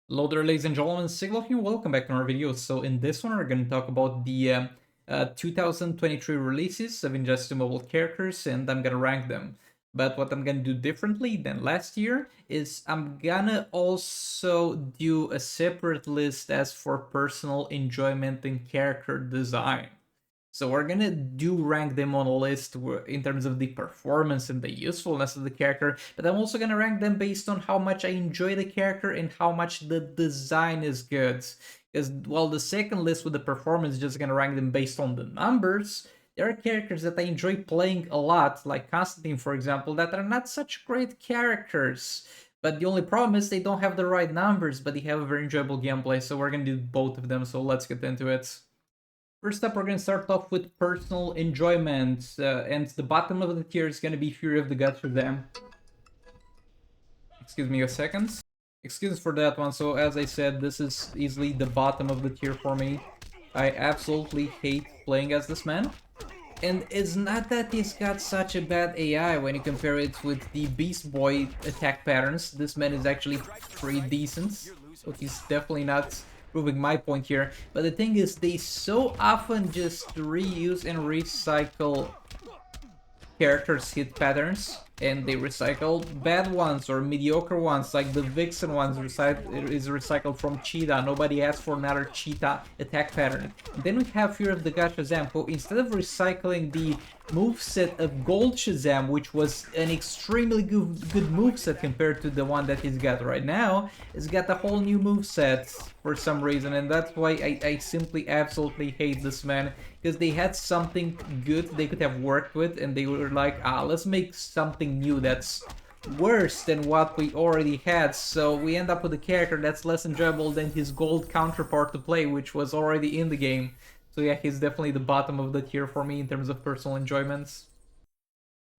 Hello there, ladies and gentlemen, Siglo here, welcome back to our video. So in this one, we're going to talk about the 2023 releases of Injustice Mobile characters, and I'm going to rank them. But what I'm going to do differently than last year is I'm gonna also do a separate list as for personal enjoyment and character design. So we're gonna do rank them on a list in terms of the performance and the usefulness of the character, but I'm also gonna rank them based on how much I enjoy the character and how much the design is good. Because while the second list with the performance is just gonna rank them based on the numbers, there are characters that I enjoy playing a lot, like Constantine, for example, that are not such great characters. But the only problem is they don't have the right numbers, but they have a very enjoyable gameplay, so we're gonna do both of them, so let's get into it. First up, we're going to start off with personal enjoyment, and the bottom of the tier is going to be Fury of the Gods for them. Excuse me a second. Excuse for that one, so as I said, this is easily the bottom of the tier for me. I absolutely hate playing as this man. And it's not that he's got such a bad AI when you compare it with the Beast Boy attack patterns. This man is actually pretty decent, so he's definitely not proving my point here. But the thing is, they so often just reuse and recycle characters' hit patterns, and they recycle bad ones or mediocre ones, like the Vixen ones is recycled from Cheetah. Nobody asked for another Cheetah attack pattern. And then we have Fear of the God Shazam, who instead of recycling the moveset of Gold Shazam, which was an extremely good moveset compared to the one that he's got right now, has got a whole new moveset for some reason, and that's why I simply absolutely hate this man, because they had something good they could have worked with, and they were like, let's make something new that's worse than what we already had, so we end up with a character that's less enjoyable than his gold counterpart to play, which was already in the game. So yeah, he's definitely the bottom of the tier for me in terms of personal enjoyments.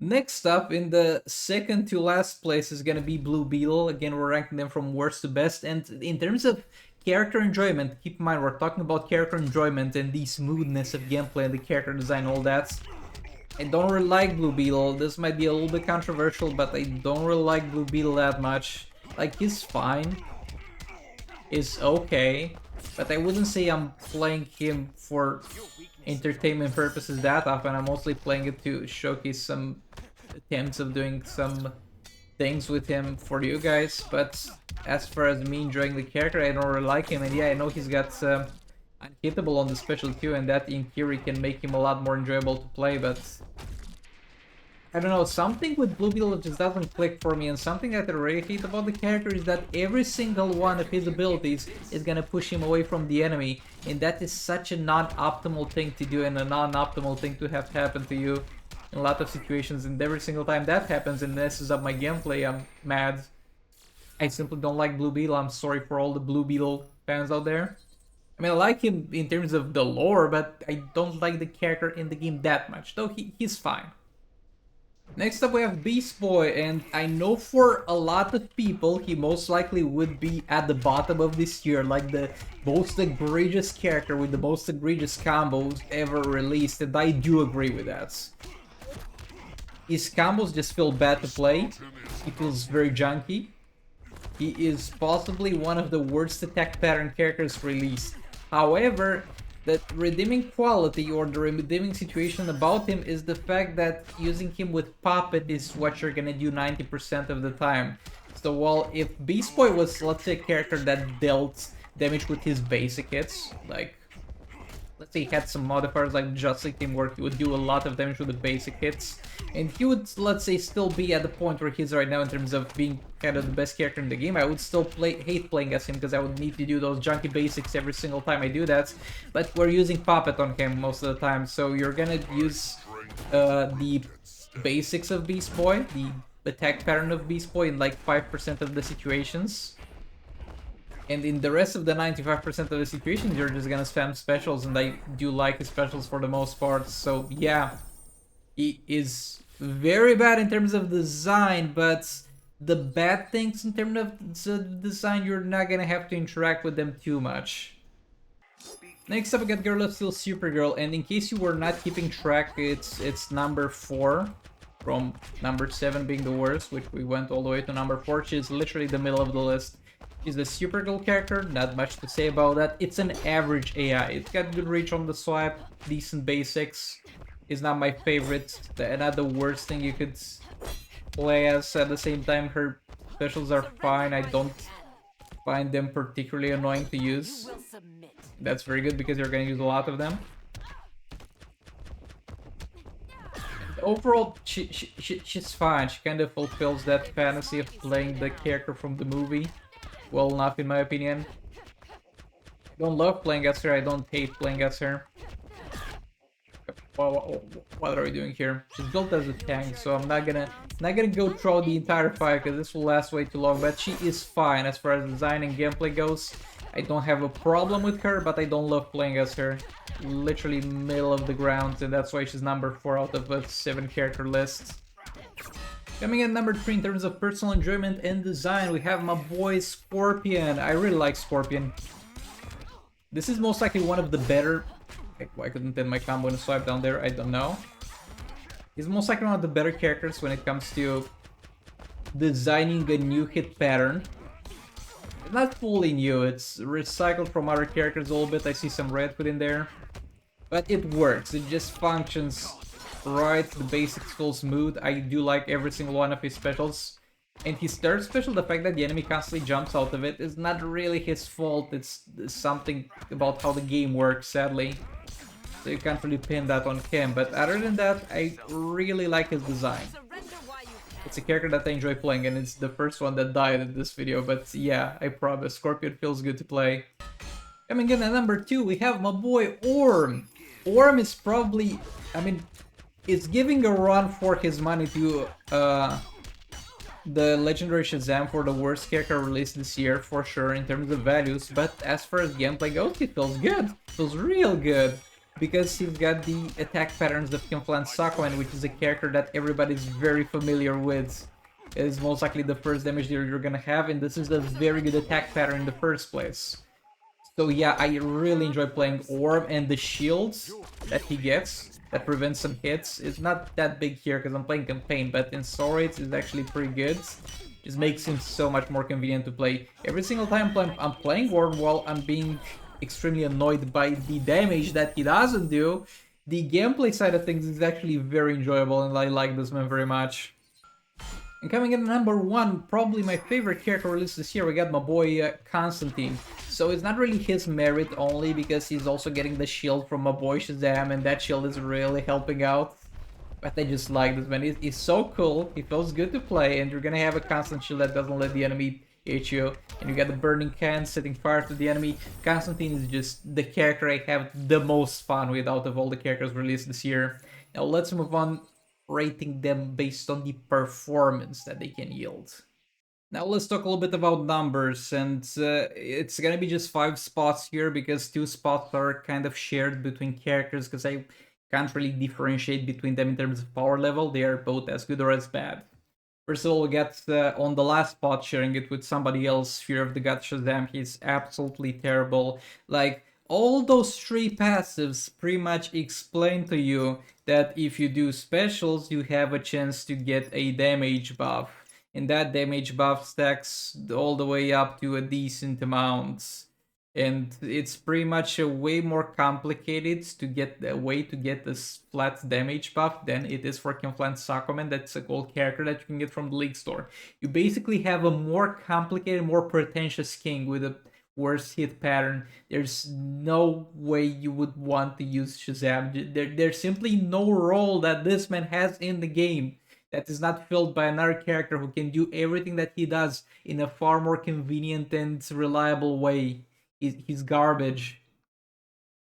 Next up, in the second to last place, is gonna be Blue Beetle. Again, we're ranking them from worst to best, and in terms of character enjoyment, keep in mind we're talking about character enjoyment and the smoothness of gameplay and the character design, all that. I don't really like Blue Beetle. This might be a little bit controversial, but I don't really like Blue Beetle that much. Like, he's fine. He's okay. But I wouldn't say I'm playing him for entertainment purposes that often. I'm mostly playing it to showcase some attempts of doing some things with him for you guys. But as far as me enjoying the character, I don't really like him. And yeah, I know he's got unhittable on the special Q, and that in theory can make him a lot more enjoyable to play, but I don't know, something with Blue Beetle just doesn't click for me, and something that I really hate about the character is that every single one of his abilities is gonna push him away from the enemy, and that is such a non-optimal thing to do and a non-optimal thing to have happen to you in a lot of situations, and every single time that happens and messes up my gameplay, I'm mad. I simply don't like Blue Beetle. I'm sorry for all the Blue Beetle fans out there. I mean, I like him in terms of the lore, but I don't like the character in the game that much, though he's fine. Next up we have Beast Boy, and I know for a lot of people he most likely would be at the bottom of this tier, like the most egregious character with the most egregious combos ever released, and I do agree with that. His combos just feel bad to play, he feels very junky, he is possibly one of the worst attack pattern characters released. However, the redeeming quality or the redeeming situation about him is the fact that using him with Puppet is what you're gonna do 90% of the time. So while if Beast Boy was, let's say, a character that dealt damage with his basic hits, like, let's say he had some modifiers like Justice Team where he would do a lot of damage with the basic hits, and he would, let's say, still be at the point where he's right now in terms of being kind of the best character in the game, I would still hate playing as him because I would need to do those junky basics every single time I do that, but we're using Puppet on him most of the time, so you're gonna use the basics of Beast Boy, the attack pattern of Beast Boy in like 5% of the situations. And in the rest of the 95% of the situations, you're just gonna spam specials, and I do like his specials for the most part. So yeah, he is very bad in terms of design, but the bad things in terms of the design, you're not gonna have to interact with them too much. Next up, we got Girl of Steel Supergirl, and in case you were not keeping track, it's number 4, from number 7 being the worst, which we went all the way to number 4. She's literally the middle of the list. She's a super cool character, not much to say about that. It's an average AI. It's got good reach on the swipe, decent basics. Is not my favorite, not the worst thing you could play as. At the same time, her specials are fine. I don't find them particularly annoying to use. That's very good because you're gonna use a lot of them. Overall, she's fine. She kind of fulfills that fantasy of playing the character from the movie well enough, in my opinion. I don't love playing as her. I don't hate playing as her. What are we doing here? She's built as a tank, so I'm not gonna go through the entire fight because this will last way too long. But she is fine as far as design and gameplay goes. I don't have a problem with her, but I don't love playing as her. Literally middle of the ground, and that's why she's number 4 out of a 7 character list. Coming in number 3 in terms of personal enjoyment and design, we have my boy Scorpion. I really like Scorpion. This is most likely one of the better... Why couldn't then my combo and swipe down there? I don't know. He's most likely one of the better characters when it comes to designing a new hit pattern. It's not fully new, it's recycled from other characters a little bit. I see some red put in there. But it works, it just functions right, the basics feel smooth. I do like every single one of his specials. And his third special, the fact that the enemy constantly jumps out of it, is not really his fault. It's something about how the game works, sadly. So you can't really pin that on him. But other than that, I really like his design. It's a character that I enjoy playing, and it's the first one that died in this video. But yeah, I promise, Scorpion feels good to play. Coming in at number 2, we have my boy Orm. Orm is probably, I mean, it's giving a run for his money to the Legendary Shazam for the worst character released this year, for sure, in terms of values. But as far as gameplay goes, it feels good. It feels real good. Because he's got the attack patterns of Kinflan Sakuman, which is a character that everybody's very familiar with. It is most likely the first damage dealer you're gonna have, and this is a very good attack pattern in the first place. So yeah, I really enjoy playing Orm, and the shields that he gets that prevents some hits is not that big here because I'm playing campaign, but in Soul Raids it's actually pretty good. Just makes him so much more convenient to play. Every single time I'm playing Orm while I'm being extremely annoyed by the damage that he doesn't do, the gameplay side of things is actually very enjoyable, and I like this man very much. And coming in at number 1, probably my favorite character released this year, we got my boy Constantine. So it's not really his merit only, because he's also getting the shield from my boy Shazam, and that shield is really helping out. But I just like this man, he's so cool, he feels good to play, and you're gonna have a constant shield that doesn't let the enemy hit you. And you got the burning can setting fire to the enemy. Constantine is just the character I have the most fun with out of all the characters released this year. Now let's move on, rating them based on the performance that they can yield. Now let's talk a little bit about numbers, and it's gonna be just 5 spots here because 2 spots are kind of shared between characters because I can't really differentiate between them in terms of power level. They are both as good or as bad. First of all, we get on the last spot sharing it with somebody else, Fear of the God Shazam. He's absolutely terrible. Like, all those 3 passives pretty much explain to you that if you do specials, you have a chance to get a damage buff. And that damage buff stacks all the way up to a decent amount. And it's pretty much a way more complicated to get a way to get this flat damage buff than it is for Kinflan Sakuman. That's a gold character that you can get from the League Store. You basically have a more complicated, more pretentious king with a worse hit pattern. There's no way you would want to use Shazam. There's simply no role that this man has in the game that is not filled by another character who can do everything that he does in a far more convenient and reliable way. He's garbage.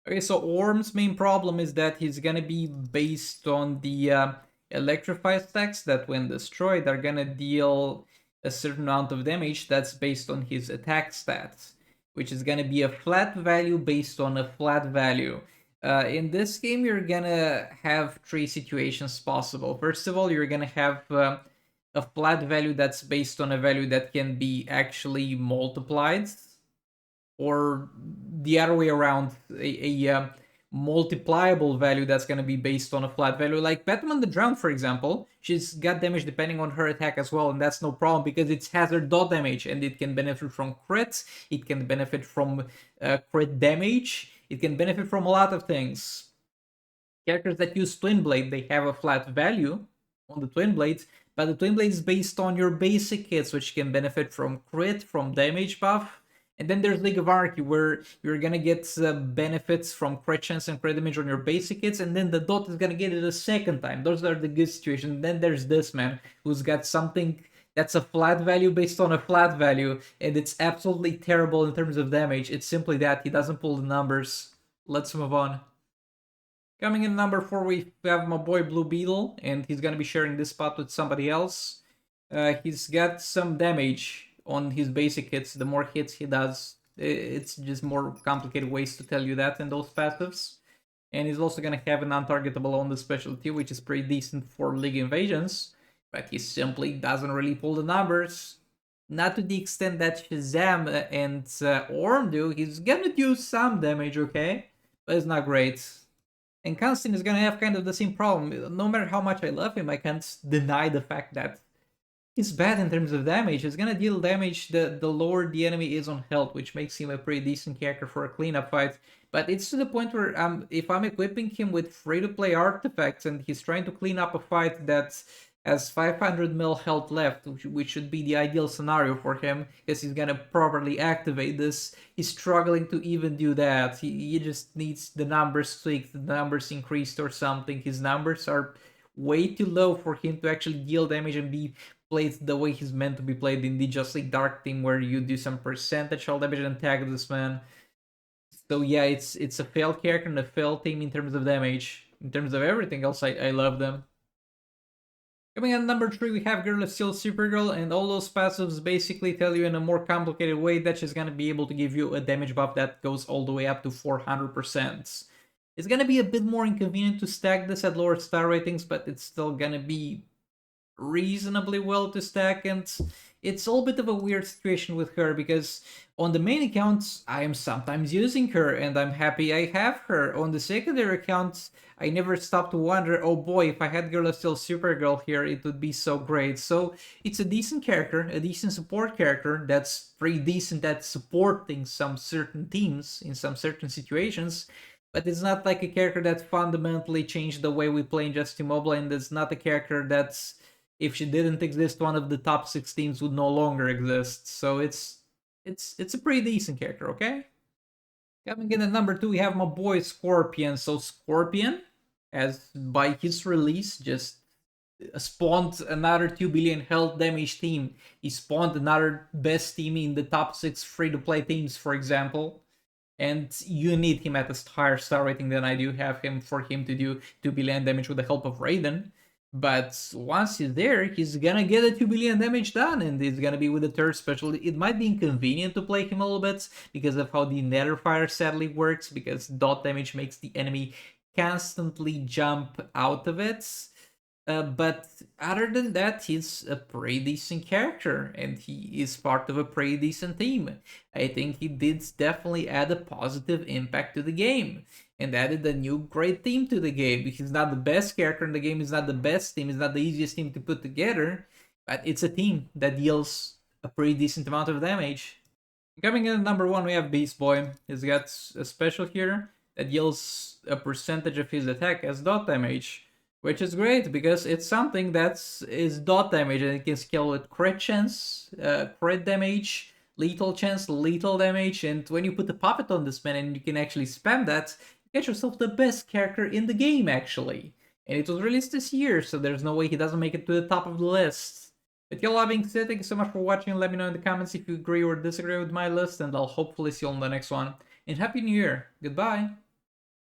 Okay, so Orm's main problem is that he's gonna be based on the Electrify stacks that when destroyed are gonna deal a certain amount of damage that's based on his attack stats, which is gonna be a flat value based on a flat value. In this game, you're gonna have 3 situations possible. First of all, you're gonna have a flat value that's based on a value that can be actually multiplied, or the other way around, a multipliable value that's going to be based on a flat value. Like Batman the Drowned, for example, she's got damage depending on her attack as well, and that's no problem because it's hazard dot damage, and it can benefit from crits, it can benefit from crit damage, it can benefit from a lot of things. Characters that use Twin Blade, they have a flat value on the Twin Blades, but the Twin Blade is based on your basic hits, which can benefit from crit, from damage buff. And then there's League of Anarchy, where you're gonna get benefits from crit chance and crit damage on your basic hits, and then the dot is gonna get it a second time. Those are the good situations. And then there's this man, who's got something that's a flat value based on a flat value, and it's absolutely terrible in terms of damage. It's simply that he doesn't pull the numbers. Let's move on. Coming in number 4, we have my boy Blue Beetle, and he's gonna be sharing this spot with somebody else. He's got some damage on his basic hits. The more hits he does, it's just more complicated ways to tell you that in those passives. And he's also gonna have an untargetable on the specialty, which is pretty decent for League Invasions, but he simply doesn't really pull the numbers. Not to the extent that Shazam and Orm do. He's gonna do some damage, okay? But it's not great. And Constantine is gonna have kind of the same problem. No matter how much I love him, I can't deny the fact that he's bad in terms of damage. He's gonna deal damage the lower the enemy is on health, which makes him a pretty decent character for a cleanup fight. But it's to the point where if I'm equipping him with free-to-play artifacts and he's trying to clean up a fight that has 500 mil health left, which should be the ideal scenario for him, because he's gonna properly activate this. He's struggling to even do that. He just needs the numbers tweaked, the numbers increased or something. His numbers are way too low for him to actually deal damage and be played the way he's meant to be played in the Justice League Dark team, where you do some percentage all damage and tag this man. So yeah, it's a failed character and a failed team in terms of damage. In terms of everything else, I love them. Coming at number 3, we have Girl of Steel Supergirl, and all those passives basically tell you in a more complicated way that she's gonna be able to give you a damage buff that goes all the way up to 400%. It's gonna be a bit more inconvenient to stack this at lower star ratings, but it's still gonna be reasonably well to stack, and it's all a bit of a weird situation with her because on the main accounts I am sometimes using her and I'm happy I have her. On the secondary accounts I never stop to wonder, oh boy, if I had Girl of Steel Supergirl here it would be so great. So it's a decent character, a decent support character that's pretty decent at supporting some certain teams in some certain situations. But it's not like a character that fundamentally changed the way we play in Justice Mobile, and it's not a character that's, if she didn't exist, one of the top 6 teams would no longer exist. So it's a pretty decent character, okay? Coming in at number 2, we have my boy Scorpion. So Scorpion, as by his release, just spawned another 2 billion health damage team. He spawned another best team in the top 6 free-to-play teams, for example. And you need him at a higher star rating than I do have him for him to do 2 billion damage with the help of Raiden. But once he's there, he's gonna get a 2 billion damage done, and he's gonna be with the third special. It might be inconvenient to play him a little bit because of how the Netherfire sadly works, because dot damage makes the enemy constantly jump out of it. But other than that, he's a pretty decent character, and he is part of a pretty decent team. I think he did definitely add a positive impact to the game, and added a new great team to the game. He's not the best character in the game, he's not the best team, he's not the easiest team to put together, but it's a team that deals a pretty decent amount of damage. Coming in at number 1, we have Beast Boy. He's got a special here that deals a percentage of his attack as dot damage, which is great because it's something that is dot damage and it can scale with crit chance, crit damage, lethal chance, lethal damage, and when you put the puppet on this man and you can actually spam that, you get yourself the best character in the game actually. And it was released this year, so there's no way he doesn't make it to the top of the list. But y'all, that being said, thank you so much for watching. Let me know in the comments if you agree or disagree with my list, and I'll hopefully see you on the next one. And Happy New Year! Goodbye!